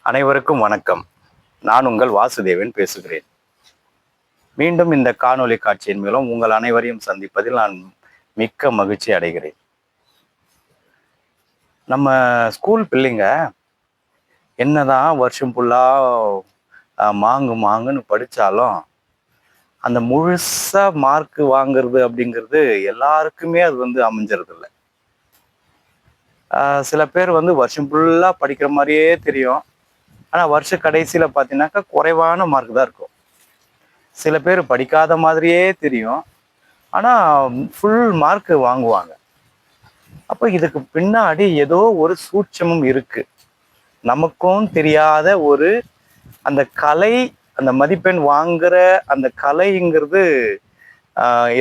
அனைவருக்கும் வணக்கம். நான் உங்கள் வாசுதேவன் பேசுகிறேன். மீண்டும் இந்த காணொளி காட்சியின் மூலம் உங்கள் அனைவரையும் சந்திப்பதில் நான் மிக்க மகிழ்ச்சி அடைகிறேன். நம்ம ஸ்கூல் பிள்ளைங்க என்னதான் வருஷம் ஃபுல்லா மாங்குன்னு படித்தாலும் அந்த முழுசா மார்க் வாங்குறது அப்படிங்கிறது எல்லாருக்குமே அது அமைஞ்சிறது இல்லை. சில பேர் வருஷம் ஃபுல்லா படிக்கிற மாதிரியே தெரியும். ஆனால் வருஷ கடைசியில் பார்த்தீங்கன்னாக்கா குறைவான மார்க் தான் இருக்கும். சில பேர் படிக்காத மாதிரியே தெரியும், ஆனால் ஃபுல் மார்க் வாங்குவாங்க. அப்போ இதுக்கு பின்னாடி ஏதோ ஒரு சூட்சமும் இருக்கு. நமக்கும் தெரியாத ஒரு அந்த கலை, அந்த மதிப்பெண் வாங்குற அந்த கலைங்கிறது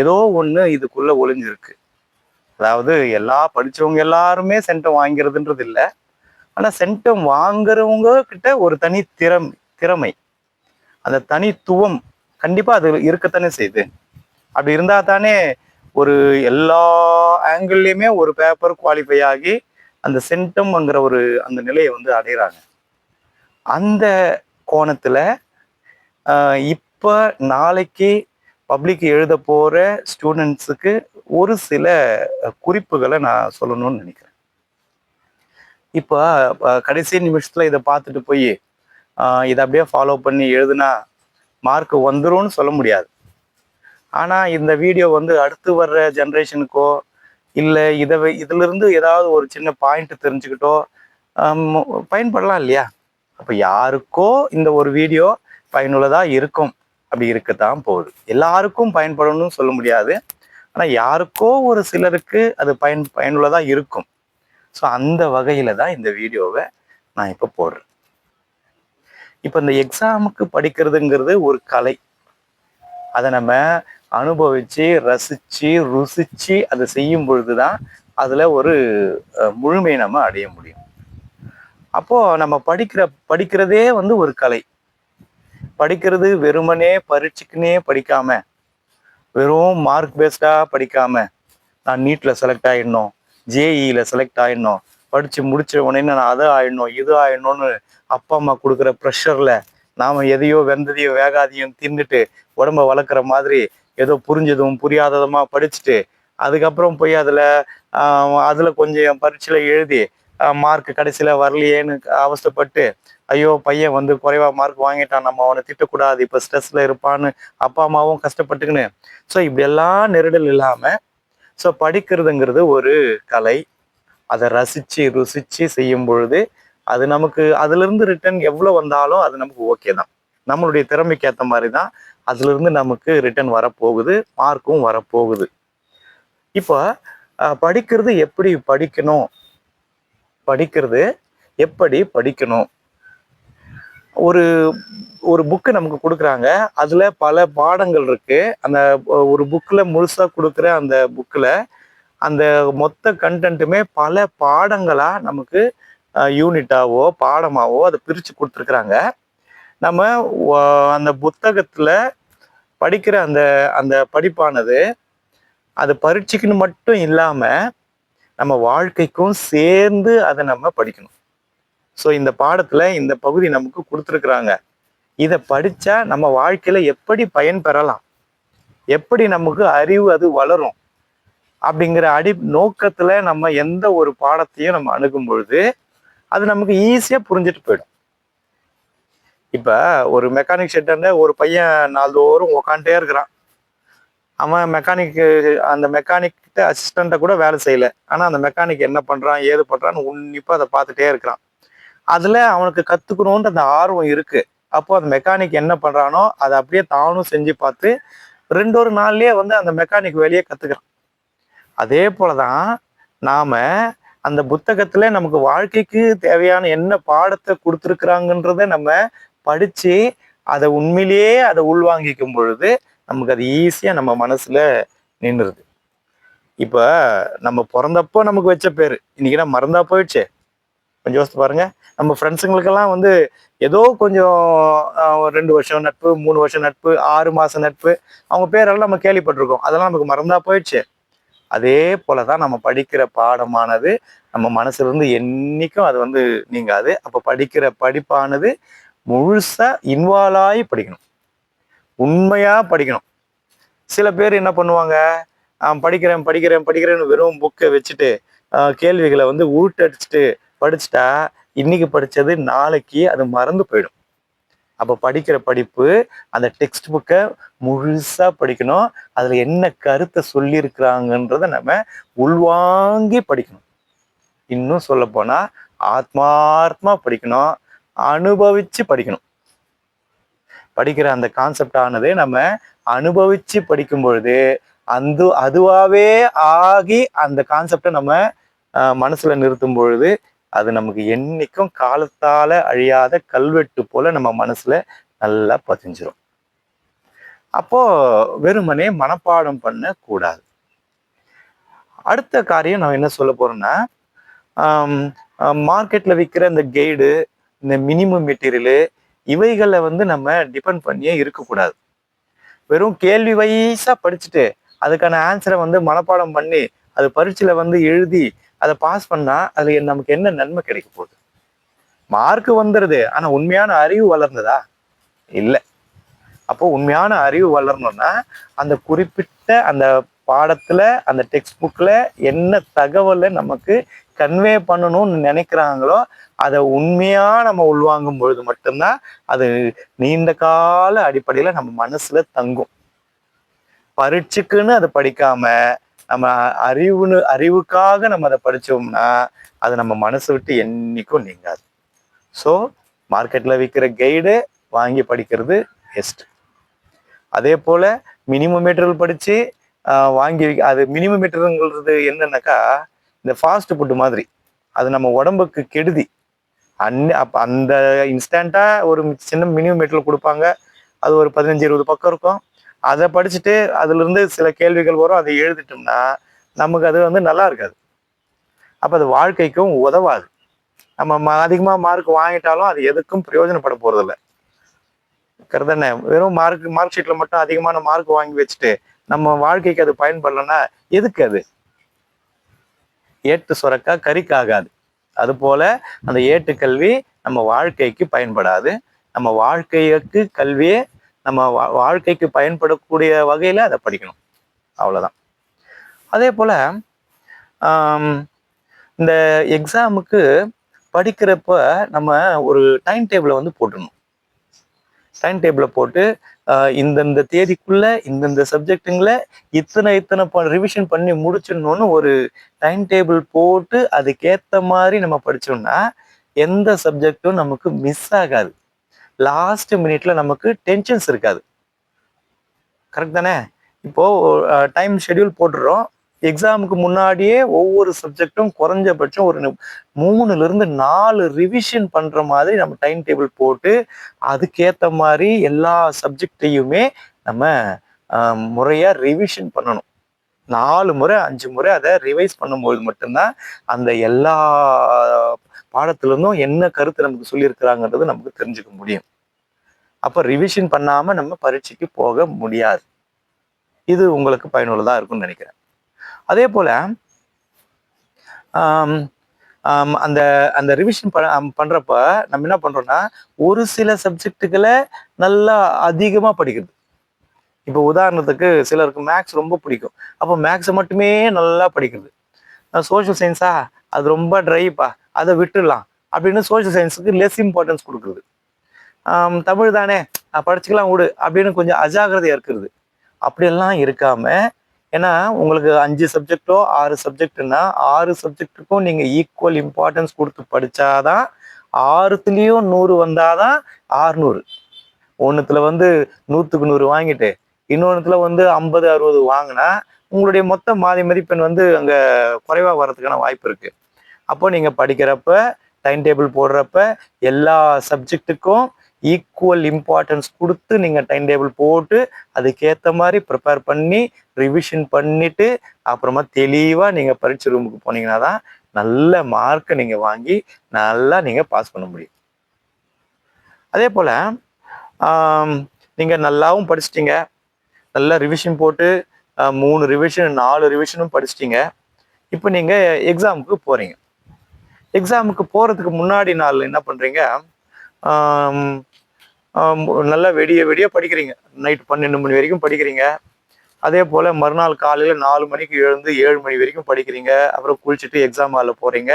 ஏதோ ஒன்று இதுக்குள்ள ஒளிஞ்சிருக்கு. அதாவது படிச்சவங்க எல்லாருமே சென்டம் வாங்கிறதுன்றது இல்லை. ஆனால் சென்டம் வாங்குறவங்க கிட்ட ஒரு தனி திறமை, அந்த தனித்துவம் கண்டிப்பா அது இருக்கத்தானே செய்யுது. அப்படி இருந்தா தானே ஒரு எல்லா ஆங்கிள்லயுமே ஒரு பேப்பர் குவாலிஃபை ஆகி அந்த சென்டம்ங்கிற ஒரு அந்த நிலையை அடைகிறாங்க. அந்த கோணத்துல இப்ப நாளைக்கு பப்ளிக் எழுத போற ஸ்டூடெண்ட்ஸுக்கு ஒரு சில குறிப்புகளை நான் சொல்லணும்னு நினைக்கிறேன். இப்போ கடைசி நிமிஷத்துல இதை பார்த்துட்டு போய் இதை அப்படியே ஃபாலோ பண்ணி எழுதுனா மார்க் வந்துரும்னு சொல்ல முடியாது. ஆனால் இந்த வீடியோ அடுத்து வர்ற ஜென்ரேஷனுக்கோ இல்லை இதிலிருந்து ஏதாவது ஒரு சின்ன பாயிண்ட் தெரிஞ்சுக்கிட்டோ பயன்படலாம் இல்லையா? அப்போ யாருக்கோ இந்த ஒரு வீடியோ பயனுள்ளதாக இருக்கும், அப்படி இருக்கத்தான் போகுது. எல்லாருக்கும் பயன்படணும்னு சொல்ல முடியாது, ஆனால் யாருக்கோ ஒரு சிலருக்கு அது பயனுள்ளதாக இருக்கும். ஸோ அந்த வகையில் தான் இந்த வீடியோவை நான் இப்போ போடுறேன். இப்போ இந்த எக்ஸாமுக்கு படிக்கிறதுங்கிறது ஒரு கலை. அதை நம்ம அனுபவிச்சு ரசிச்சு ருசிச்சு அதை செய்யும் பொழுதுதான் அதுல ஒரு முழுமையை நம்ம அடைய முடியும். அப்போ நம்ம படிக்கிறதே ஒரு கலை. படிக்கிறது வெறுமனே பரீட்சைக்குன்னே படிக்காம, வெறும் மார்க் பேஸ்டா படிக்காம, நான் நீட்ல செலக்ட் ஆயிடணும், ஜேஇல செலக்ட் ஆயிடணும், படிச்சு முடிச்ச உடனே நான் அதை ஆயிடணும் இது ஆயிடணும்னு அப்பா அம்மா கொடுக்குற ப்ரெஷர்ல நாம எதையோ வெந்ததையோ வேகாதையும் தின்னுட்டு உடம்ப வளர்க்குற மாதிரி ஏதோ புரிஞ்சதும் புரியாததுமா படிச்சுட்டு அதுக்கப்புறம் போய் அதுல கொஞ்சம் பரீட்சையில எழுதி மார்க் கடைசியில வரலையேன்னு அவஸ்தைப்பட்டு, ஐயோ பையன் குறைவா மார்க் வாங்கிட்டான், நம்ம அவனை திட்டக்கூடாது, இப்ப ஸ்ட்ரெஸ்ல இருப்பான்னு அப்பா அம்மாவும் கஷ்டப்பட்டுக்குன்னு. ஸோ இப்படி எல்லாம் நெருடல் இல்லாம ஸோ படிக்கிறதுங்கிறது ஒரு கலை. அதை ரசிச்சு ருசிச்சு செய்யும் பொழுது அது நமக்கு அதுல இருந்து ரிட்டர்ன் எவ்வளவு வந்தாலும் அது நமக்கு ஓகே தான். நம்மளுடைய திறமைக்கு ஏற்ற மாதிரி தான் அதுல இருந்து நமக்கு ரிட்டர்ன் வரப்போகுது, மார்க்கும் வரப்போகுது. இப்போ படிக்கிறது எப்படி படிக்கணும், ஒரு ஒரு புக்கு நமக்கு கொடுக்குறாங்க. அதுல பல பாடங்கள் இருக்கு. அந்த ஒரு புக்ல முழுசா கொடுக்குற அந்த புக்ல அந்த மொத்த கண்டென்ட்டுமே பல பாடங்களா நமக்கு யூனிட்டாவோ பாடமாவோ அதை பிரிச்சு கொடுத்துருக்குறாங்க. நம்ம அந்த புத்தகத்துல படிக்கிற அந்த அந்த படிப்பானது அது பரீட்சைக்குன்னு மட்டும் இல்லாம நம்ம வாழ்க்கைக்கும் சேர்ந்து அதை நம்ம படிக்கணும். ஸோ இந்த பாடத்துல இந்த பகுதி நமக்கு கொடுத்துருக்குறாங்க. இதை படிச்சா நம்ம வாழ்க்கையில எப்படி பயன் பெறலாம், எப்படி நமக்கு அறிவு அது வளரும் அப்படிங்கிற நோக்கத்துல நம்ம எந்த ஒரு பாடத்தையும் நம்ம அணுகும் பொழுது அது நமக்கு ஈஸியா புரிஞ்சுட்டு போயிடும். இப்ப ஒரு மெக்கானிக் ஷெட்ல ஒரு பையன் நாள்தோறும் உக்காண்டே இருக்கிறான். அவன் அந்த மெக்கானிக் அசிஸ்டண்ட்டை கூட வேலை செய்யல, ஆனா அந்த மெக்கானிக் என்ன பண்றான் ஏது பண்றான்னு உன்னிப்பா அதை பார்த்துட்டே இருக்கிறான். அதுல அவனுக்கு கத்துக்கணும்ன்ற அந்த ஆர்வம் இருக்கு. அப்போ அந்த மெக்கானிக் என்ன பண்றானோ அதை அப்படியே தானும் செஞ்சு பார்த்து ஒரு நாள்லயே அந்த மெக்கானிக் வேலையை கத்துக்கிறான். அதே போலதான் நாம அந்த புத்தகத்துல நமக்கு வாழ்க்கைக்கு தேவையான என்ன பாடத்தை கொடுத்துருக்குறாங்கன்றத நம்ம படிச்சு அதை உண்மையிலேயே அதை உள்வாங்கிக்கும் பொழுது நமக்கு அது ஈஸியா நம்ம மனசுல நின்றுது. இப்ப நம்ம பிறந்தப்போ நமக்கு வச்ச பேரு இன்னைக்கு நான் மறந்தா போயிடுச்சு. கொஞ்சம் யோசித்து பாருங்க. நம்ம ஃப்ரெண்ட்ஸுங்களுக்கெல்லாம் ஏதோ கொஞ்சம் 2 வருஷம் நட்பு, 3 வருஷம் நட்பு, 6 மாசம் நட்பு, அவங்க பேரெல்லாம் நம்ம கேள்விப்பட்டிருக்கோம். அதெல்லாம் நமக்கு மறந்தா போயிடுச்சு. அதே போலதான் நம்ம படிக்கிற பாடமானது நம்ம மனசுல இருந்து என்னைக்கும் அது வந்து நீங்காது. அப்ப படிக்கிற படிப்பானது முழுசா இன்வால்வ் ஆகி படிக்கணும், உண்மையா படிக்கணும். சில பேர் என்ன பண்ணுவாங்க, படிக்கிறேன் படிக்கிறேன் படிக்கிறேன்னு வெறும் புக்கை வச்சுட்டு கேள்விகளை வந்து உருட்டடிச்சுட்டு படிச்சுட்டா இன்னைக்கு படிச்சது நாளைக்கு அது மறந்து போயிடும். அப்போ படிக்கிற படிப்பு அந்த டெக்ஸ்ட் புக்கை முழுசா படிக்கணும். அதுல என்ன கருத்தை சொல்லியிருக்கிறாங்கன்றத நம்ம உள்வாங்கி படிக்கணும். இன்னும் சொல்ல போனா ஆத்மார்த்தமா படிக்கணும், அனுபவிச்சு படிக்கணும். படிக்கிற அந்த கான்செப்ட் ஆனது நம்ம அனுபவிச்சு படிக்கும் பொழுது அதுவாவே ஆகி அந்த கான்செப்டை நம்ம மனசுல நிறுத்தும் பொழுது அது நமக்கு என்னைக்கும் காலத்தால அழியாத கல்வெட்டு போல நம்ம மனசுல நல்லா பதிஞ்சிரும். அப்போ வெறுமனே மனப்பாடம் பண்ண கூடாது. அடுத்த காரியம் நான் என்ன சொல்ல போறேன்னா, மார்க்கெட்ல விற்கிற இந்த கைடு, இந்த மினிமம் மெட்டீரியலு, இவைகளை வந்து நம்ம டிபெண்ட் பண்ணியே இருக்கக்கூடாது. வெறும் கேள்வி வைஸா படிச்சுட்டு அதுக்கான ஆன்சரை வந்து மனப்பாடம் பண்ணி அது பரீட்சையில வந்து எழுதி அதை பாஸ் பண்ணா அதுல நமக்கு என்ன நன்மை கிடைக்க போகுது? மார்க் வந்துருது, ஆனா உண்மையான அறிவு வளர்ந்ததா? இல்லை. அப்போ உண்மையான அறிவு வளரணும்னா அந்த குறிப்பிட்ட அந்த பாடத்துல அந்த டெக்ஸ்ட் புக்ல என்ன தகவலை நமக்கு கன்வே பண்ணணும்னு நினைக்கிறாங்களோ அதை உண்மையா நம்ம உள்வாங்கும் பொழுது மட்டும்தான் அது நீண்ட கால அடிப்படையில நம்ம மனசுல தங்கும். பரீட்சைக்குன்னு அதை படிக்காம நம்ம அறிவுக்காக நம்ம அதை படிச்சோம்னா அது நம்ம மனசை விட்டு என்னைக்கும் நீங்காது. ஸோ மார்க்கெட்ல விற்கிற கைடு வாங்கி படிக்கிறது பெஸ்ட். அதே போல மினிமம் மெட்டீரியல் படிச்சு வாங்கி அது மினிமம் மெட்டீரியல்ங்கிறது என்னன்னாக்கா இந்த ஃபாஸ்ட் ஃபுட்டு மாதிரி, அது நம்ம உடம்புக்கு கெடுதி. அப்போ அந்த இன்ஸ்டண்டா ஒரு சின்ன மினிமம் மெட்டீரியல் கொடுப்பாங்க, அது ஒரு 15-20 பக்கம் இருக்கும். அதை படிச்சுட்டு அதுல இருந்து சில கேள்விகள் வரும், அதை எழுதிட்டோம்னா நமக்கு அது வந்து நல்லா இருக்காது. அப்போ அது வாழ்க்கைக்கும் உதவாது. நம்ம அதிகமாக மார்க் வாங்கிட்டாலும் அது எதுக்கும் பிரயோஜனப்பட போறதில்லை. கருதானே? வெறும் மார்க் ஷீட்ல மட்டும் அதிகமான மார்க் வாங்கி வச்சுட்டு நம்ம வாழ்க்கைக்கு அது பயன்படலைன்னா எதுக்கு? அது ஏட்டு சுரக்கா கறிக்காகாது. அது போல அந்த ஏட்டு கல்வி நம்ம வாழ்க்கைக்கு பயன்படாது. நம்ம வாழ்க்கைக்கு கல்வியே நம்ம வாழ்க்கைக்கு பயன்படக்கூடிய வகையில அதை படிக்கணும், அவ்வளவுதான். அதே போல இந்த எக்ஸாமுக்கு படிக்கிறப்ப நம்ம ஒரு டைம் டேபிளை வந்து போட்டுடணும். டைம் டேபிளை போட்டு இந்தந்த தேதிக்குள்ள இந்தந்த சப்ஜெக்டுங்களை இத்தனை ரிவிஷன் பண்ணி முடிச்சிடணும்னு ஒரு டைம் டேபிள் போட்டு அதுக்கேற்ற மாதிரி நம்ம படிச்சோம்னா எந்த சப்ஜெக்டும் நமக்கு மிஸ் ஆகாது. லாஸ்ட் மினிட்ல நமக்கு டென்ஷன்ஸ் இருக்காது. கரெக்ட் தானே? இப்போ டைம் ஷெட்யூல் போட்டுறோம். எக்ஸாமுக்கு முன்னாடியே ஒவ்வொரு சப்ஜெக்டும் குறைஞ்சபட்சம் ஒரு 3-4 ரிவிஷன் பண்ற மாதிரி நம்ம டைம் டேபிள் போட்டு அதுக்கேற்ற மாதிரி எல்லா சப்ஜெக்டையுமே நம்ம முறையா ரிவிஷன் பண்ணணும். 4 முறை 5 முறை அதை ரிவைஸ் பண்ணும்போது மட்டும்தான் அந்த எல்லா பாடத்துல இருந்தும் என்ன கருத்து நமக்கு சொல்லியிருக்கிறாங்கன்றது நமக்கு தெரிஞ்சுக்க முடியும். அப்ப ரிவிஷன் பண்ணாம நம்ம பரீட்சைக்கு போக முடியாது. இது உங்களுக்கு பயனுள்ளதா இருக்கும்னு நினைக்கிறேன். அதே போல அந்த அந்த ரிவிஷன் பண்றப்ப நம்ம என்ன பண்றோம்னா ஒரு சில சப்ஜெக்டுகளை நல்லா அதிகமா படிக்கிறது. இப்போ உதாரணத்துக்கு சிலருக்கு மேக்ஸ் ரொம்ப பிடிக்கும், அப்போ மேக்ஸை மட்டுமே நல்லா படிக்கிறது. சோஷியல் சயின்ஸா அது ரொம்ப ட்ரைப்பா, அதை விட்டுடலாம் அப்படின்னு சோஷியல் சயின்ஸுக்கு லெஸ் இம்பார்ட்டன்ஸ் கொடுக்குறது. தமிழ் தானே படிச்சுக்கலாம் விடு அப்படின்னு கொஞ்சம் அஜாகிரதையா இருக்கிறது. அப்படியெல்லாம் இருக்காம, ஏன்னா உங்களுக்கு 5 சப்ஜெக்டோ 6 சப்ஜெக்ட்னா 6 சப்ஜெக்டுக்கும் நீங்க ஈக்குவல் இம்பார்ட்டன்ஸ் கொடுத்து படிச்சாதான் 6துலயும் 100 வந்தாதான் 600. ஒன்னுத்துல வந்து 100க்கு 100 வாங்கிட்டு இன்னொன்னுத்துல வந்து 50-60 வாங்கினா உங்களுடைய மொத்த மதிப்பெண் வந்து அங்க குறைவா வர்றதுக்கான வாய்ப்பு இருக்கு. அப்போ நீங்க படிக்கிறப்ப டைம் டேபிள் போடுறப்ப எல்லா சப்ஜெக்டுக்கும் ஈக்குவல் இம்பார்ட்டன்ஸ் கொடுத்து நீங்க டைம் டேபிள் போட்டு அதுக்கேற்ற மாதிரி ப்ரிப்பேர் பண்ணி ரிவிஷன் பண்ணிட்டு அப்புறமா தெளிவா நீங்க பரீட்சை ரூமுக்கு போனீங்கன்னா தான் நல்ல மார்க்கை நீங்க வாங்கி நல்லா நீங்க பாஸ் பண்ண முடியும். அதே போல நீங்க நல்லாவும் படிச்சிட்டீங்க, நல்லா ரிவிஷன் போட்டு 3 ரிவிஷன் 4 ரிவிஷனும் படிச்சிட்டிங்க. இப்போ நீங்கள் எக்ஸாமுக்கு போகிறீங்க. எக்ஸாமுக்கு போகிறதுக்கு முன்னாடி நாள் என்ன பண்ணுறீங்க, நல்லா விடிய படிக்கிறீங்க. நைட் 12 மணி வரைக்கும் படிக்கிறீங்க. அதே போல் மறுநாள் காலையில் 4 மணிக்கு எழுந்து 7 மணி வரைக்கும் படிக்கிறீங்க. அப்புறம் குளிச்சுட்டு எக்ஸாம் ஹாலில் போகிறீங்க.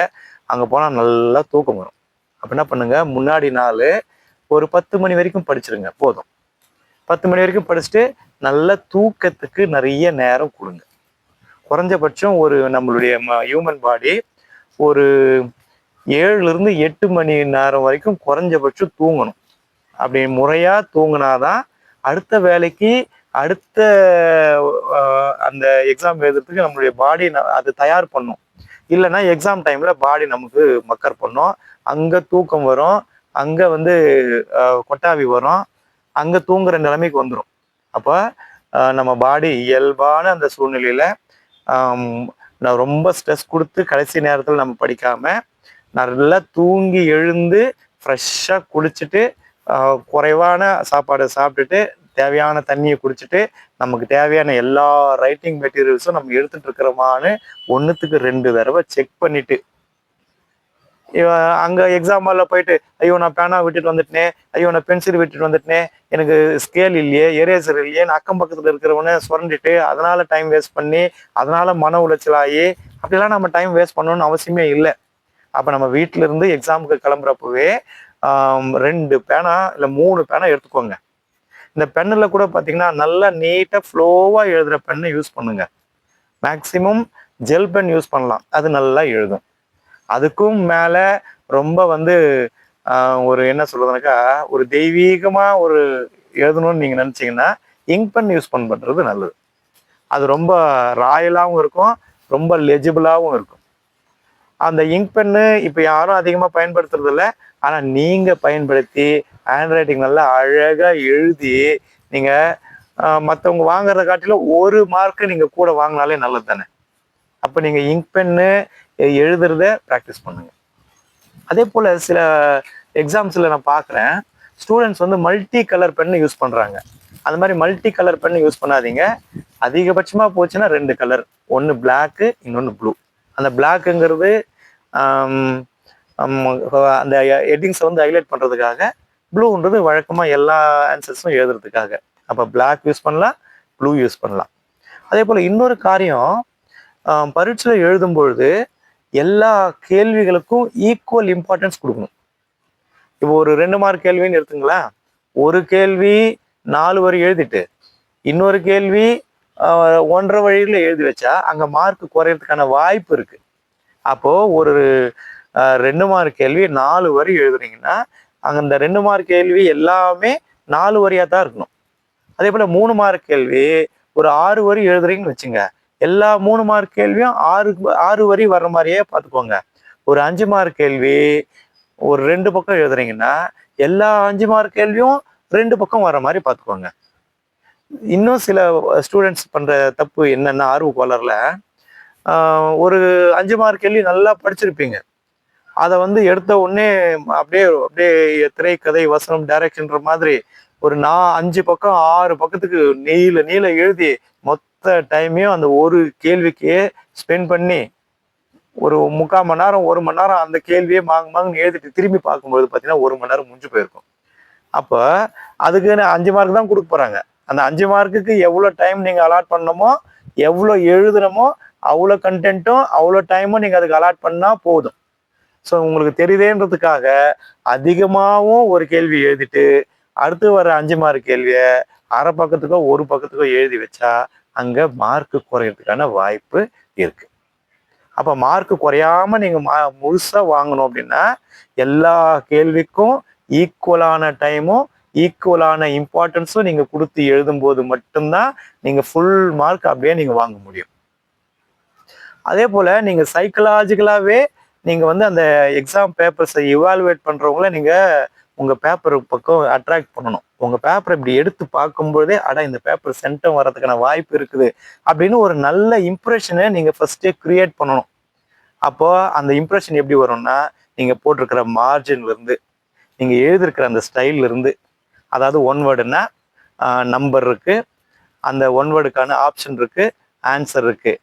அங்கே போனால் நல்லா தூக்கம் வரும். அப்போ என்ன பண்ணுங்க, முன்னாடி நாள் ஒரு 10 மணி வரைக்கும் படிச்சிருங்க, போதும். 10 மணி வரைக்கும் படிச்சுட்டு நல்ல தூக்கத்துக்கு நிறைய நேரம் கொடுங்க. குறைஞ்சபட்சம் ஒரு நம்மளுடைய ஹியூமன் பாடி ஒரு 7லிருந்து 8 மணி நேரம் வரைக்கும் குறைஞ்சபட்சம் தூங்கணும். அப்படி முறையாக தூங்கினாதான் அடுத்த வேலைக்கு அடுத்த அந்த எக்ஸாம் எழுதுறதுக்கு நம்மளுடைய பாடி அது தயார் பண்ணும். இல்லைன்னா எக்ஸாம் டைம்ல பாடி நமக்கு மக்கர் பண்ணும். அங்கே தூக்கம் வரும், அங்கே கொட்டாவி வரும், அங்கே தூங்குற நிலைமைக்கு வந்துடும். அப்போ நம்ம பாடி இயல்பான அந்த சூழ்நிலையில நான் ரொம்ப ஸ்ட்ரெஸ் கொடுத்து கடைசி நேரத்தில் நம்ம படிக்காம நல்லா தூங்கி எழுந்து ஃப்ரெஷ்ஷாக குளிச்சுட்டு குறைவான சாப்பாடு சாப்பிட்டுட்டு தேவையான தண்ணியை குடிச்சிட்டு நமக்கு தேவையான எல்லா ரைட்டிங் மெட்டீரியல்ஸும் நம்ம எடுத்துட்டு இருக்கிறோமான்னு 1க்கு 2 தடவை செக் பண்ணிட்டு அங்கே எக்ஸாம் ஹாலில் போயிட்டு ஐயோ நான் பேனா விட்டுட்டு வந்துட்டேனே, ஐயோ நான் பென்சில் விட்டுட்டு வந்துட்டேனே, எனக்கு ஸ்கேல் இல்லையே, எரேசர் இல்லையே, அக்கம் பக்கத்தில் இருக்கிறவனே சுரண்டிட்டு அதனால டைம் வேஸ்ட் பண்ணி அதனால மன உளைச்சலாகி அப்படிலாம் நம்ம டைம் வேஸ்ட் பண்ணணும்னு அவசியமே இல்லை. அப்போ நம்ம வீட்டில இருந்து எக்ஸாமுக்கு கிளம்புறப்பவே 2 பேனா இல்லை 3 பேனா எடுத்துக்கோங்க. இந்த பென்னில் கூட பார்த்தீங்கன்னா நல்லா நீட்டாக ஃப்ளோவாக எழுதுகிற பெண்ணை யூஸ் பண்ணுங்க. மேக்சிமம் ஜெல் பென் யூஸ் பண்ணலாம், அது நல்லா எழுதும். அதுக்கும் மேலே ரொம்ப ஒரு என்ன சொல்றதுனாக்கா ஒரு தெய்வீகமாக ஒரு எழுதணும்னு நீங்கள் நினச்சிங்கன்னா இங்க் பென் யூஸ் பண்ணுறது நல்லது. அது ரொம்ப ராயலாகவும் இருக்கும், ரொம்ப லெஜிபிளாகவும் இருக்கும். அந்த இங்க் பென்னு இப்போ யாரும் அதிகமாக பயன்படுத்துறது இல்லை. ஆனால் நீங்கள் பயன்படுத்தி ஹேண்ட் ரைட்டிங் நல்லா அழகாக எழுதி நீங்கள் மற்றவங்க வாங்குறத காட்டிலும் 1 மார்க்கு நீங்கள் கூட வாங்கினாலே நல்லது தானே. அப்போ நீங்கள் இங்க் பென்னு எழுதுறத ப்ராக்டிஸ் பண்ணுங்க. அதே போல் சில எக்ஸாம்ஸில் நான் பார்க்குறேன், students multi colour pen use பண்ணுறாங்க. அது மாதிரி மல்டி கலர் பென்னு யூஸ் பண்ணாதீங்க. அதிகபட்சமாக போச்சுன்னா 2 கலர், ஒன்று பிளாக்கு இன்னொன்று ப்ளூ. அந்த பிளாக்குங்கிறது அந்த ஹெட்டிங்ஸை ஹைலைட் பண்ணுறதுக்காக, ப்ளூன்றது வழக்கமாக எல்லா ஆன்சர்ஸும் எழுதுறதுக்காக. அப்போ பிளாக் யூஸ் பண்ணலாம், ப்ளூ யூஸ் பண்ணலாம். அதே போல் இன்னொரு காரியம், பரீட்சையில் எழுதும்பொழுது எல்லா கேள்விகளுக்கும் ஈக்குவல் இம்பார்ட்டன்ஸ் கொடுக்கணும். இப்போ ஒரு 2 மார்க் கேள்வின்னு எடுத்துங்களேன். ஒரு கேள்வி 4 வரி எழுதிட்டு இன்னொரு கேள்வி 1.5 வழியில் எழுதி வச்சா அங்கே மார்க் குறையறதுக்கான வாய்ப்பு இருக்கு. அப்போ ஒரு 2 மார்க் கேள்வி 4 வரி எழுதுறீங்கன்னா அங்கே அந்த 2 மார்க் கேள்வி எல்லாமே 4 வரியா தான் இருக்கணும். அதே போல 3 மார்க் கேள்வி ஒரு 6 வரி எழுதுறீங்கன்னு வச்சுங்க, எல்லா 3 மார்க் கேள்வியும் 6 வரி வர்ற மாதிரியே பார்த்துக்கோங்க. ஒரு 5 மார்க் கேள்வி ஒரு 2 பக்கம் எழுதுறீங்கன்னா எல்லா 5 மார்க் கேள்வியும் 2 பக்கம் வர்ற மாதிரி பார்த்துக்கோங்க. இன்னும் சில ஸ்டூடெண்ட்ஸ் பண்ற தப்பு என்னன்னா, ஆர்வ கோளாறுல ஒரு 5 மார்க் கேள்வி நல்லா படிச்சிருப்பீங்க, அதை எடுத்த உடனே அப்படியே அப்படியே திரைக்கதை வசனம் டைரக்ஷன்ற மாதிரி ஒரு 5 பக்கம் 6 பக்கத்துக்கு நீல நீல எழுதி மொத்த டைமையும் அந்த ஒரு கேள்விக்கு ஸ்பெண்ட் பண்ணி ஒரு 3/4 மணி நேரம் 1 மணி நேரம் அந்த கேள்வியே மாங்குன்னு எழுதிட்டு திரும்பி பார்க்கும்போது பார்த்தீங்கன்னா 1 மணி நேரம் முடிஞ்சு போயிருக்கும். அப்போ அதுக்குன்னு 5 மார்க் தான் கொடுக்க போறாங்க. அந்த 5 மார்க்குக்கு எவ்வளோ டைம் நீங்கள் அலாட் பண்ணணுமோ, எவ்வளோ எழுதுறமோ அவ்வளோ கண்டென்ட்டும் அவ்வளோ டைமும் நீங்கள் அதுக்கு அலாட் பண்ணால் போதும். ஸோ உங்களுக்கு தெரியுதேன்றதுக்காக அதிகமாகவும் ஒரு கேள்வி எழுதிட்டு அடுத்து வர 5 மார்க் கேள்வியை அரை பக்கத்துக்கோ 1 பக்கத்துக்கோ எழுதி வச்சா அங்கே மார்க்கு குறையறதுக்கான வாய்ப்பு இருக்கு. அப்போ மார்க்கு குறையாம நீங்கள் முழுசாக வாங்கணும் அப்படின்னா எல்லா கேள்விக்கும் ஈக்குவலான டைமும் ஈக்குவலான இம்பார்ட்டன்ஸும் நீங்கள் கொடுத்து எழுதும்போது மட்டும்தான் நீங்கள் ஃபுல் மார்க் அப்படியே நீங்கள் வாங்க முடியும். அதே போல் நீங்கள் சைக்கலாஜிக்கலாகவே நீங்கள் அந்த எக்ஸாம் பேப்பர்ஸை இவாலுவேட் பண்ணுறவங்கள நீங்கள் உங்கள் பேப்பர் பக்கம் அட்ராக்ட் பண்ணணும். உங்கள் பேப்பரை இப்படி எடுத்து பார்க்கும்போதே இந்த பேப்பர் சென்டம் வர்றதுக்கான வாய்ப்பு இருக்குது அப்படின்னு ஒரு நல்ல இம்ப்ரெஷனை நீங்கள் ஃபர்ஸ்டே கிரியேட் பண்ணணும். அப்போ அந்த இம்ப்ரெஷன் எப்படி வரும்னா, நீங்கள் போட்டிருக்கிற மார்ஜின்லேருந்து, நீங்கள் எழுதிருக்கிற அந்த ஸ்டைல்ல இருந்து, அதாவது 1 வேர்டுன்னா நம்பர் இருக்கு, அந்த ஒன் வேர்டுக்கான ஆப்ஷன் இருக்கு, ஆன்சர் இருக்கு.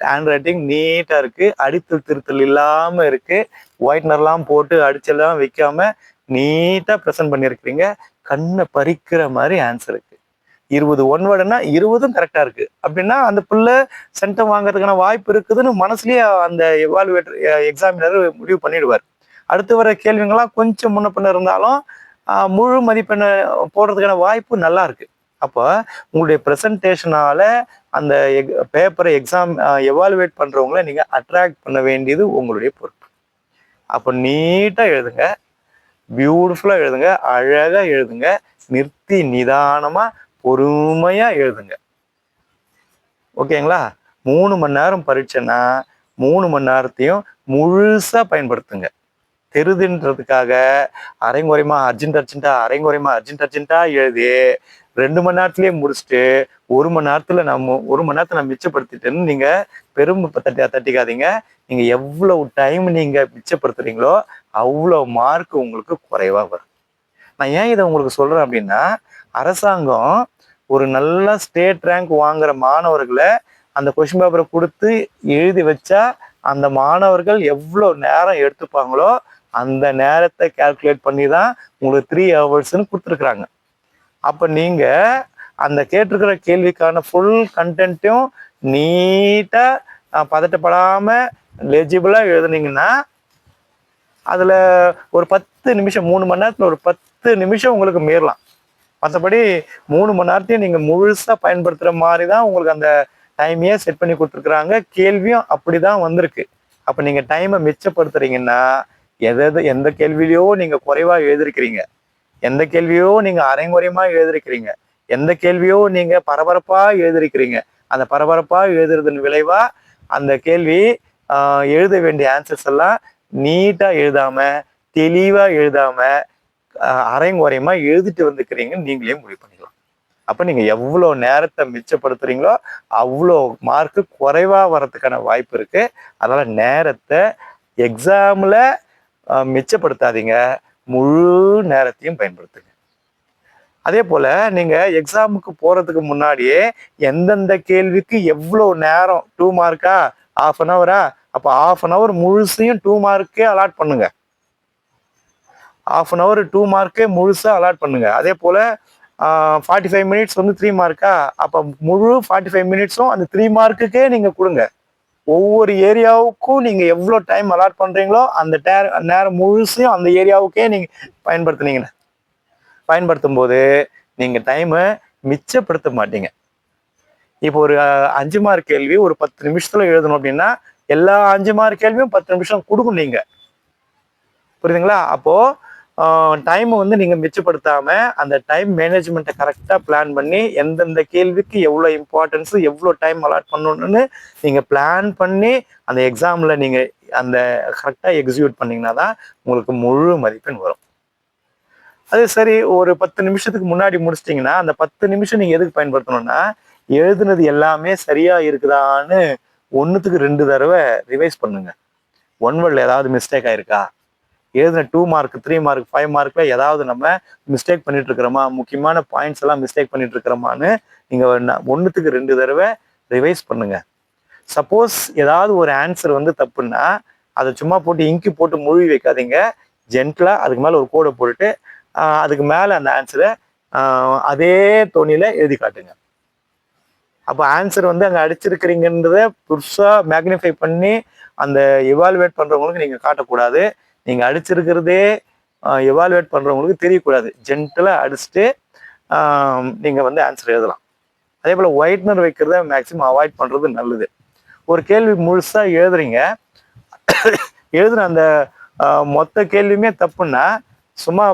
ஹேண்ட் ரைட்டிங் நீட்டா இருக்கு, அடித்தல் திருத்தல் இல்லாம இருக்கு, ஒயிட்னர்லாம் போட்டு அடிச்செல்லாம் வைக்காம நீட்டா ப்ரெசென்ட் பண்ணியிருக்கிறீங்க. கண்ணை பறிக்கிற மாதிரி ஆன்சர் இருக்கு. 20 ஒன் வேர்டுன்னா 20ம் கரெக்டா இருக்கு அப்படின்னா அந்த பிள்ளை சென்டம் வாங்குறதுக்கான வாய்ப்பு இருக்குதுன்னு மனசுலயே அந்த எவாலுவேட்டர் எக்ஸாமினர் முடிவு பண்ணிடுவார். அடுத்து வர கேள்விங்கெல்லாம் கொஞ்சம் முன்ன பின்ன இருந்தாலும் முழு மதிப்பெண்ணை போடுறதுக்கான வாய்ப்பு நல்லா இருக்கு. அப்போ உங்களுடைய ப்ரெசன்டேஷனால அந்த பேப்பரை எக்ஸாம் எவாலுவேட் பண்றவங்கள நீங்க அட்ராக்ட் பண்ண வேண்டியது உங்களுடைய பொறுப்பு. அப்போ நீட்டா எழுதுங்க, பியூட்டிஃபுல்லா எழுதுங்க, அழகா எழுதுங்க, நிறுத்தி நிதானமா பொறுமையா எழுதுங்க. ஓகேங்களா? 3 மணி நேரம் பரீட்சைன்னா 3 மணி நேரத்தையும் முழுசா பயன்படுத்துங்க. தெரிதுன்றதுக்காக அரைங்குறையமா அர்ஜென்டா எழுதி 2 மணி நேரத்திலேயே முடிச்சுட்டு 1 மணி நேரத்துல 1 மணி நேரத்தை நான் மிச்சப்படுத்திட்டேன்னு நீங்க பெரும் தட்டிக்காதீங்க. நீங்க எவ்வளவு டைம் நீங்க மிச்சப்படுத்துறீங்களோ அவ்வளவு மார்க் உங்களுக்கு குறைவா வரும். நான் ஏன் இதை உங்களுக்கு சொல்றேன் அப்படின்னா, அரசாங்கம் ஒரு நல்ல ஸ்டேட் ரேங்க் வாங்குற மாணவர்களை அந்த கொஸ்டின் பேப்பரை கொடுத்து எழுதி வச்சா அந்த மாணவர்கள் எவ்வளவு நேரம் எடுத்துப்பாங்களோ அந்த நேரத்தை கால்குலேட் பண்ணி தான் உங்களுக்கு 3 ஹவர்ஸ்ன்னு கொடுத்துருக்குறாங்க. அப்ப நீங்க அந்த கேட்டிருக்கிற கேள்விக்கான ஃபுல் கண்டென்ட்டையும் நீட்டா பதட்டப்படாம லெஜிபிளா எழுதுனீங்கன்னா அதுல ஒரு 10 நிமிஷம் 3 மணி நேரத்துல ஒரு 10 நிமிஷம் உங்களுக்கு மீறலாம். மற்றபடி 3 மணி நேரத்தையும் நீங்க முழுசா பயன்படுத்துற மாதிரி தான் உங்களுக்கு அந்த டைமையே செட் பண்ணி கொடுத்துருக்குறாங்க. கேள்வியும் அப்படிதான் வந்திருக்கு. அப்ப நீங்க டைமை மிச்சப்படுத்துறீங்கன்னா எந்த கேள்வியிலையோ நீங்க குறைவா எழுதிருக்கிறீங்க, எந்த கேள்வியோ நீங்க அரைங்குறையமா எழுதிருக்கிறீங்க, எந்த கேள்வியோ நீங்க பரபரப்பா எழுதிருக்கிறீங்க. அந்த பரபரப்பா எழுதுறதன் விளைவா அந்த கேள்வி எழுத வேண்டிய ஆன்சர்ஸ் எல்லாம் நீட்டா எழுதாம தெளிவா எழுதாம அரைங்குறையமா எழுதிட்டு வந்துக்கிறீங்கன்னு நீங்களே முடிவு பண்ணிக்கலாம். அப்ப நீங்க எவ்வளவு நேரத்தை மிச்சப்படுத்துறீங்களோ அவ்வளோ மார்க்கு குறைவா வர்றதுக்கான வாய்ப்பு இருக்கு. அதனால நேரத்தை எக்ஸாம்ல மிச்சப்படுத்தாதீங்க, முழு நேரத்தையும் பயன்படுத்துங்க. அதே போல நீங்க எக்ஸாமுக்கு போறதுக்கு முன்னாடியே எந்தெந்த கேள்விக்கு எவ்வளவு நேரம் 2 மார்க்கா 1/2 ஹவரா அப்ப 1/2 ஹவர் முழுசையும் 2 மார்க்கே அலாட் பண்ணுங்க. 1/2 ஹவர் 2 மார்க்கே முழுசா அலாட் பண்ணுங்க. அதே போல 45 மினிட்ஸ் வந்து 3 மார்க்கா அப்ப முழு 45 மினிட்ஸும் அந்த 3 மார்க்குக்கே நீங்க கொடுங்க. ஒவ்வொரு ஏரியாவுக்கும் நீங்க எவ்வளவு டைம் அலாட் பண்றீங்களோ அந்த நேரம் முழுசையும் அந்த ஏரியாவுக்கே நீங்க பயன்படுத்தும் போது நீங்க டைமை மிச்சப்படுத்த மாட்டீங்க. இப்போ ஒரு 5 மார்க் கேள்வி ஒரு 10 நிமிஷத்துல எழுதணும் அப்படின்னா எல்லா 5 மார்க் கேள்வியும் 10 நிமிஷம் கொடுக்கும் நீங்க. புரியுதுங்களா? அப்போ டைமை வந்து நீங்க மிச்சப்படுத்தாம அந்த டைம் மேனேஜ்மெண்ட்டை கரெக்டா பிளான் பண்ணி எந்தெந்த கேள்விக்கு எவ்வளவு இம்பார்ட்டன்ஸ் எவ்வளவு டைம் அலாட் பண்ணணும்னு நீங்க பிளான் பண்ணி அந்த எக்ஸாம்ல நீங்க அந்த கரெக்டா எக்ஸிக்யூட் பண்ணீங்கன்னா தான் உங்களுக்கு முழு மதிப்பெண் வரும். அது சரி, ஒரு 10 நிமிஷத்துக்கு முன்னாடி முடிச்சிட்டிங்கன்னா அந்த 10 நிமிஷம் நீங்க எதுக்கு பயன்படுத்தணும்னா எழுதுனது எல்லாமே சரியா இருக்குதான்னு 1க்கு 2 தடவை ரிவைஸ் பண்ணுங்க. ஒன் வேர்ட்ல ஏதாவது மிஸ்டேக் ஆயிருக்கா, எழுதின 2 மார்க் 3 மார்க் 5 மார்க்ல ஏதாவது நம்ம மிஸ்டேக் பண்ணிட்டு இருக்கிறோமா, முக்கியமான பாயிண்ட்ஸ் எல்லாம் மிஸ்டேக் பண்ணிட்டு இருக்கிறோமான்னு நீங்க 1க்கு 2 தடவை ரிவைஸ் பண்ணுங்க. சப்போஸ் ஏதாவது ஒரு ஆன்சர் வந்து தப்புன்னா அதை சும்மா போட்டு இங்கி போட்டு மூழ்கி வைக்காதீங்க. ஜென்டலா அதுக்கு மேல ஒரு கோடை போட்டுட்டு அதுக்கு மேல அந்த ஆன்சரை அதே தோணியில எழுதி காட்டுங்க. அப்போ ஆன்சர் வந்து அங்க அடிச்சிருக்கிறீங்கன்றத புதுசா மேக்னிஃபை பண்ணி அந்த எவாலுவேட் பண்றவங்களுக்கு நீங்க காட்டக்கூடாது. நீங்க அடிச்சிருக்கிறதே எவாலுவேட் பண்றவங்களுக்கு தெரியக்கூடாது. ஜென்டலா அடிச்சுட்டு நீங்க வந்து ஆன்சர் எழுதலாம். அதே போல ஒயிட்னர் வைக்கிறத மேக்சிமம் அவாய்ட் பண்றது நல்லது. ஒரு கேள்வி முழுசா எழுதுறீங்க, எழுதுன அந்த மொத்த கேள்வியுமே தப்புன்னா சும்மா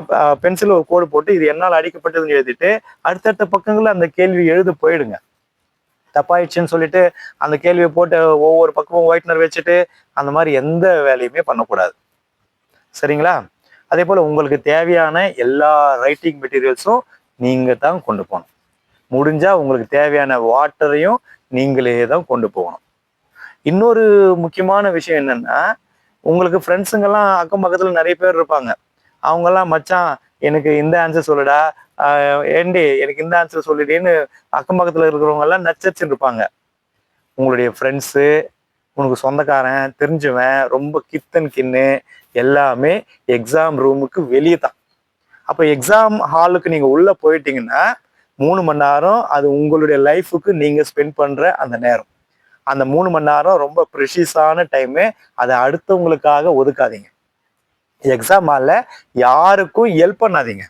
பென்சில் ஒரு கோடு போட்டு இது என்னால் அடிக்கப்பட்டதுன்னு எழுதிட்டு அடுத்தடுத்த பக்கங்கள்ல அந்த கேள்வி எழுத போயிடுங்க. தப்பாயிடுச்சுன்னு சொல்லிட்டு அந்த கேள்வியை போட்டு ஒவ்வொரு பக்கமும் ஒயிட்னர் வச்சுட்டு அந்த மாதிரி எந்த வேலையுமே பண்ணக்கூடாது. சரிங்களா? அதே போல உங்களுக்கு தேவையான எல்லா ரைட்டிங் மெட்டீரியல்ஸும் நீங்க தான் கொண்டு போகணும். முடிஞ்சா உங்களுக்கு தேவையான வாட்டரையும் நீங்களே தான் கொண்டு போகணும். இன்னொரு முக்கியமான விஷயம் என்னன்னா, உங்களுக்கு ஃப்ரெண்ட்ஸுங்கெல்லாம் அக்கம் பக்கத்துல நிறைய பேர் இருப்பாங்க. அவங்கெல்லாம் மச்சான் எனக்கு இந்த ஆன்சர் சொல்லுடா, ஏண்டி எனக்கு இந்த ஆன்சர் சொல்லிட்டேன்னு அக்கம் பக்கத்துல இருக்கிறவங்க எல்லாம் நச்சரிச்சுட்டு இருப்பாங்க. உங்களுடைய ஃப்ரெண்ட்ஸு, உனக்கு சொந்தக்காரன், தெரிஞ்சவன், ரொம்ப கித்தன் கின்னு எல்லாமே எக்ஸாம் ரூமுக்கு வெளியே தான். அப்போ எக்ஸாம் ஹாலுக்கு நீங்க உள்ள போயிட்டீங்கன்னா 3 மணி நேரம் அது உங்களுடைய லைஃபுக்கு நீங்க ஸ்பெண்ட் பண்ற அந்த நேரம். அந்த 3 மணி நேரம் ரொம்ப ப்ரெஷியஸான டைமு. அதை அடுத்தவங்களுக்காக ஒதுக்காதீங்க. எக்ஸாம் ஹாலில் யாருக்கும் ஹெல்ப் பண்ணாதீங்க.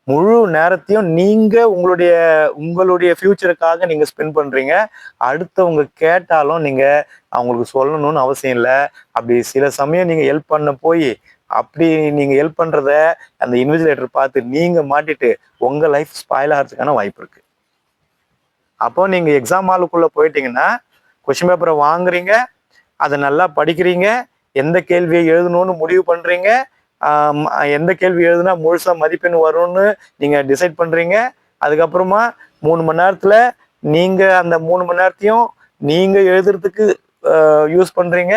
முழு நேரத்தையும் நீங்க உங்களுடைய ஃபியூச்சருக்காக நீங்க ஸ்பெண்ட் பண்றீங்க. அடுத்தவங்க கேட்டாலும் நீங்க அவங்களுக்கு சொல்லணும்னு அவசியம் இல்லை. அப்படி சில சமயம் நீங்க ஹெல்ப் பண்ண போய் அப்படி நீங்க ஹெல்ப் பண்றத அந்த இன்விஜிலேட்டர் பார்த்து நீங்க மாட்டிட்டு உங்க லைஃப் ஸ்பாயில் ஆகிறதுக்கான வாய்ப்பு இருக்கு. அப்போ நீங்க எக்ஸாம் ஹாலுக்குள்ள போயிட்டீங்கன்னா கொஸ்டின் பேப்பரை வாங்குறீங்க, அதை நல்லா படிக்கிறீங்க, எந்த கேள்வியை எழுதணும்னு முடிவு பண்றீங்க, எந்த கேள்வி எழுதுனா முழுசா மதிப்பெண் வரும்னு நீங்க டிசைட் பண்றீங்க. அதுக்கப்புறமா 3 மணி நேரத்துல நீங்க அந்த 3 மணி நேரத்தையும் நீங்க எழுதுறதுக்கு யூஸ் பண்றீங்க.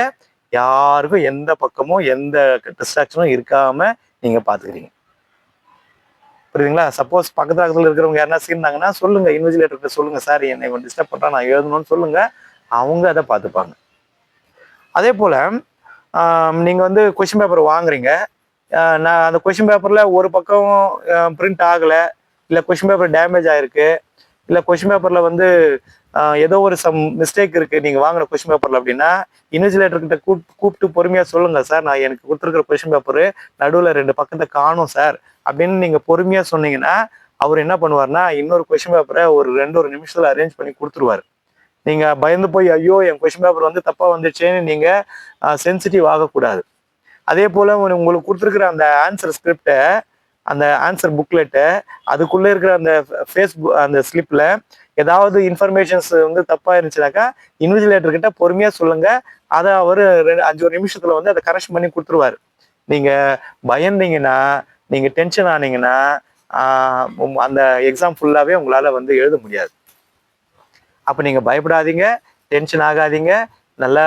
யாருக்கும் எந்த பக்கமும் எந்த டிஸ்ட்ராக்ஷனும் இருக்காம நீங்க பாத்துக்கிறீங்க. புரியுதுங்களா? சப்போஸ் பக்கத்துல இருக்கிறவங்க யாருன்னா சீர்ந்தாங்கன்னா சொல்லுங்க, இன்விஜிலேட்டர்கிட்ட சொல்லுங்க, சார் என்னை டிஸ்டர்ப் பண்றா, நான் எழுதணும்னு சொல்லுங்க. அவங்க அதை பார்த்துப்பாங்க. அதே போல நீங்க வந்து கொஸ்டின் பேப்பர் வாங்குறீங்க. நான் அந்த கொஸ்டின் பேப்பர்ல ஒரு பக்கம் பிரிண்ட் ஆகல, இல்லை கொஸ்டின் பேப்பர் டேமேஜ் ஆயிருக்கு, இல்லை கொஸ்டின் பேப்பர்ல வந்து ஏதோ ஒரு சம் மிஸ்டேக் இருக்கு நீங்க வாங்குற கொஸ்டின் பேப்பர்ல அப்படின்னா இன்விஜிலேட்டர்கிட்ட கூப்பிட்டு பொறுமையா சொல்லுங்க, சார் நான் எனக்கு கொடுத்துருக்கிற கொஸ்டின் பேப்பரு நடுவில் 2 பக்கத்தை காணும் சார் அப்படின்னு நீங்க பொறுமையா சொன்னீங்கன்னா அவர் என்ன பண்ணுவார்னா இன்னொரு கொஸ்டின் பேப்பரை ஒரு 2 நிமிஷத்துல அரேஞ்ச் பண்ணி கொடுத்துருவாரு. நீங்க பயந்து போய் ஐயோ என் கொஸ்டின் பேப்பர் வந்து தப்பா வந்துடுச்சேன்னு நீங்க சென்சிட்டிவ் ஆகக்கூடாது. அதே போல உங்களுக்கு கொடுத்துருக்கிற அந்த ஆன்சர் ஸ்கிரிப்டை, அந்த ஆன்சர் புக்லெட்டை, அதுக்குள்ள இருக்கிற அந்த ஃபேஸ்புக் அந்த ஸ்லிப்ல ஏதாவது இன்ஃபர்மேஷன்ஸ் வந்து தப்பா இருந்துச்சுனாக்கா இன்விஜிலேட்டர் கிட்ட பொறுமையா சொல்லுங்க. அதை அவர் 5 நிமிஷத்துல வந்து அதை கரெக்ஷன் பண்ணி கொடுத்துருவாரு. நீங்க பயந்தீங்கன்னா, நீங்க டென்ஷன் ஆனீங்கன்னா அந்த எக்ஸாம் ஃபுல்லாவே உங்களால வந்து எழுத முடியாது. அப்ப நீங்க பயப்படாதீங்க, டென்ஷன் ஆகாதீங்க, நல்லா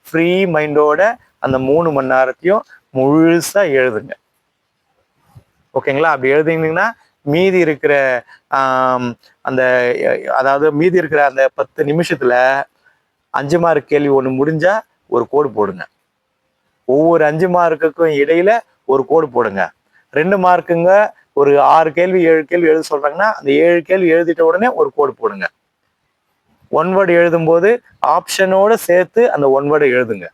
ஃப்ரீ மைண்டோட அந்த 3 மணி நேரத்தையும் முழுசா எழுதுங்க. ஓகேங்களா? அப்படி எழுதிங்கன்னா மீதி இருக்கிற அந்த அதாவது மீதி இருக்கிற அந்த 10 நிமிஷத்துல 5 மார்க் கேள்வி ஒன்று முடிஞ்சா ஒரு கோடு போடுங்க. ஒவ்வொரு 5 மார்க்குக்கும் இடையில ஒரு கோடு போடுங்க. 2 மார்க்குங்க ஒரு 6 கேள்வி 7 கேள்வி எழுத சொல்றாங்கன்னா அந்த 7 கேள்வி எழுதிட்ட உடனே ஒரு கோடு போடுங்க. 1 வேர்டு எழுதும்போது ஆப்ஷனோட சேர்த்து அந்த 1 வேர்டை எழுதுங்க.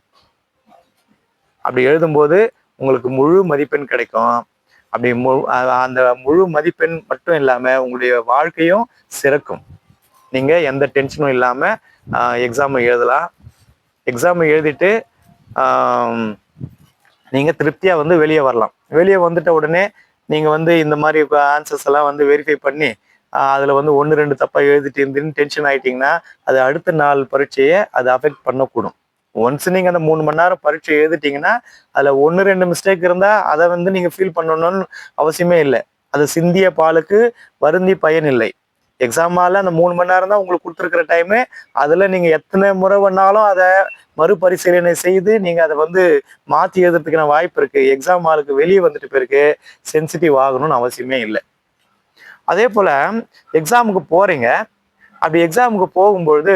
அப்படி எழுதும்போது உங்களுக்கு முழு மதிப்பெண் கிடைக்கும். அப்படி அந்த முழு மதிப்பெண் மட்டும் இல்லாம உங்களுடைய வாழ்க்கையும் சிறக்கும். நீங்க எந்த டென்ஷனும் இல்லாம எக்ஸாம் எழுதலாம். எக்ஸாம் எழுதிட்டு நீங்க திருப்தியா வந்து வெளியே வரலாம். வெளியே வந்துட்ட உடனே நீங்க வந்து இந்த மாதிரி ஆன்சர்ஸ் எல்லாம் வந்து வெரிஃபை பண்ணி அதுல வந்து 1 2 தப்பா எழுதிட்டு இருந்துன்னு டென்ஷன் ஆயிட்டீங்கன்னா அது அடுத்த நாள் பரீட்சையை அது அஃபெக்ட் பண்ணக்கூடும். ஒன்ஸ் நீங்க அந்த 3 மணி நேரம் பரீட்சை எழுதிட்டீங்கன்னா அதுல 1 2 மிஸ்டேக் இருந்தா அதை வந்து நீங்க ஃபீல் பண்ணணும்னு அவசியமே இல்லை. அது சிந்திய பாலுக்கு வருந்தி பயன் இல்லை. எக்ஸாமால அந்த 3 மணி நேரம் தான் உங்களுக்கு கொடுத்துருக்கிற டைமு. அதுல நீங்க எத்தனை முறை வேணாலும் அதை மறுபரிசீலனை செய்து நீங்க அதை வந்து மாற்றி எழுதுறதுக்கான வாய்ப்பு இருக்கு. எக்ஸாம் ஹாலுக்கு வெளியே வந்துட்டு பிறகு சென்சிட்டிவ் ஆகணும்னு அவசியமே இல்லை. அதே போல எக்ஸாமுக்கு போறீங்க. அப்படி எக்ஸாமுக்கு போகும்பொழுது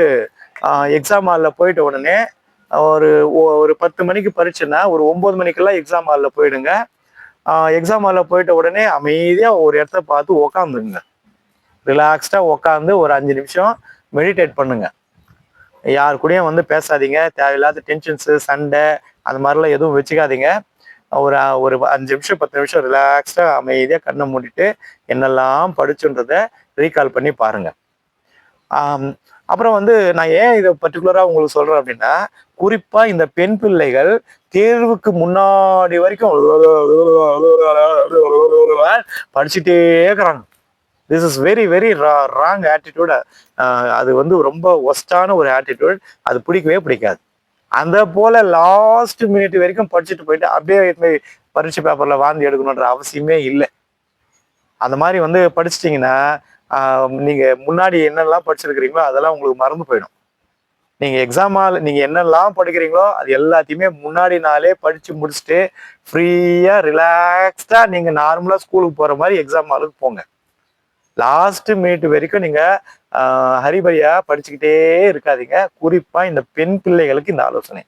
எக்ஸாம் ஹாலில் போயிட்ட உடனே ஒரு 10 மணிக்கு பரீட்சைன்னா ஒரு 9 மணிக்கெல்லாம் எக்ஸாம் ஹாலில் போயிடுங்க. எக்ஸாம் ஹாலில் போயிட்ட உடனே அமைதியாக ஒரு இடத்த பார்த்து உக்காந்துங்க. ரிலாக்ஸ்டாக உக்காந்து ஒரு 5 நிமிஷம் மெடிடேட் பண்ணுங்க. யாரு கூடயும் வந்து பேசாதீங்க. தேவையில்லாத டென்ஷன்ஸு, சண்டை அந்த மாதிரிலாம் எதுவும் வச்சுக்காதீங்க. ஒரு 5 நிமிஷம் 10 நிமிஷம் ரிலாக்ஸ்டாக அமைதியாக கண்ணை மூடிட்டு என்னெல்லாம் படிச்சுன்றதை ரீகால் பண்ணி பாருங்க. அப்புறம் வந்து நான் ஏன் இதை பர்டிகுலராக உங்களுக்கு சொல்றேன் அப்படின்னா குறிப்பா இந்த பெண் பிள்ளைகள் தேர்வுக்கு முன்னாடி வரைக்கும் படிச்சுட்டே இருக்கிறாங்க. This is very very wrong attitude. அது வந்து ரொம்ப ஒஸ்டான ஒரு ஆட்டிடியூட். அது பிடிக்கவே பிடிக்காது. அந்த போல லாஸ்ட் மினிட் வரைக்கும் படிச்சுட்டு போயிட்டு அப்படியே பரீட்சை பேப்பர்ல வாந்தி எடுக்கணுன்ற அவசியமே இல்லை. அந்த மாதிரி வந்து படிச்சிட்டிங்கன்னா நீங்க முன்னாடி என்னெல்லாம் படிச்சிருக்கிறீங்களோ அதெல்லாம் உங்களுக்கு மறந்து போயிடும். நீங்க எக்ஸாம் ஹால் நீங்க என்னெல்லாம் படிக்கிறீங்களோ அது எல்லாத்தையுமே முன்னாடி நாளே படிச்சு முடிச்சுட்டு ஃப்ரீயா ரிலாக்ஸ்டா நீங்க நார்மலா ஸ்கூலுக்கு போற மாதிரி எக்ஸாம் ஹாலுக்கு போங்க. லாஸ்ட் மினிட் வரைக்கும் நீங்க ஹரிபரியா படிச்சுக்கிட்டே இருக்காதீங்க. குறிப்பா இந்த பெண் பிள்ளைகளுக்கு இந்த ஆலோசனை.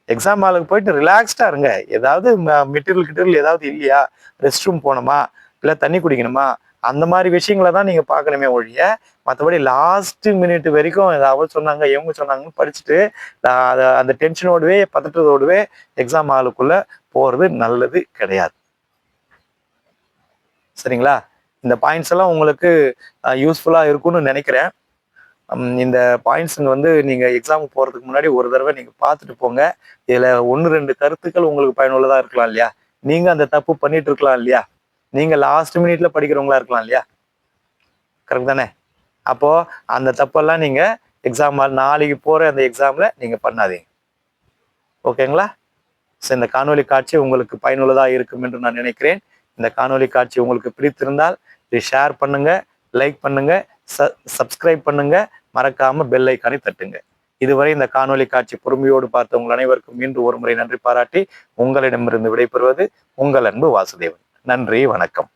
எக்ஸாம் ஹாலுக்கு போயிட்டு ரிலாக்ஸ்டா இருங்க. ஏதாவது மெட்டீரியல் ஏதாவது இல்லையா, ரெஸ்ட் ரூம் போகணுமா, இல்லை தண்ணி குடிக்கணுமா, அந்த மாதிரி விஷயங்களை தான் நீங்க பார்க்கணுமே ஒழிய, மற்றபடி லாஸ்ட் மினிட் வரைக்கும் ஏதாவது சொன்னாங்க இவங்க சொன்னாங்கன்னு படிச்சுட்டு அந்த டென்ஷனோடவே பதட்டத்தோடவே எக்ஸாம் ஹாலுக்குள்ள போறது நல்லது கிடையாது. சரிங்களா? இந்த பாயிண்ட்ஸ் எல்லாம் உங்களுக்கு யூஸ்ஃபுல்லா இருக்கும்னு நினைக்கிறேன். இந்த பாயிண்ட்ஸ் வந்து நீங்க எக்ஸாமுக்கு போறதுக்கு முன்னாடி ஒரு தடவை நீங்க பார்த்துட்டு போங்க. இதுல 1-2 கருத்துக்கள் உங்களுக்கு பயனுள்ளதா இருக்கலாம் இல்லையா? நீங்க அந்த தப்பு பண்ணிட்டு இருக்கலாம் இல்லையா? நீங்க லாஸ்ட் மினிட்ல படிக்கிறவங்களா இருக்கலாம் இல்லையா? கரெக்ட் தானே? அப்போ அந்த தப்பெல்லாம் நீங்க எக்ஸாம் நாளைக்கு போற அந்த எக்ஸாம்ல நீங்க பண்ணாதீங்க. ஓகேங்களா? இந்த காணொலி காட்சி உங்களுக்கு பயனுள்ளதா இருக்கும் என்று நான் நினைக்கிறேன். இந்த காணொலி காட்சி உங்களுக்கு பிடித்திருந்தால் இதை ஷேர் பண்ணுங்க, லைக் பண்ணுங்க, சப்ஸ்கிரைப் பண்ணுங்க, மறக்காம பெல் ஐக்கானை தட்டுங்க. இதுவரை இந்த காணொலி காட்சி பொறுமையோடு பார்த்த உங்கள் அனைவருக்கும் மீண்டும் ஒரு முறை நன்றி பாராட்டி உங்களிடமிருந்து விடைபெறுவது உங்கள் அன்பு வாசுதேவன். நன்றி, வணக்கம்.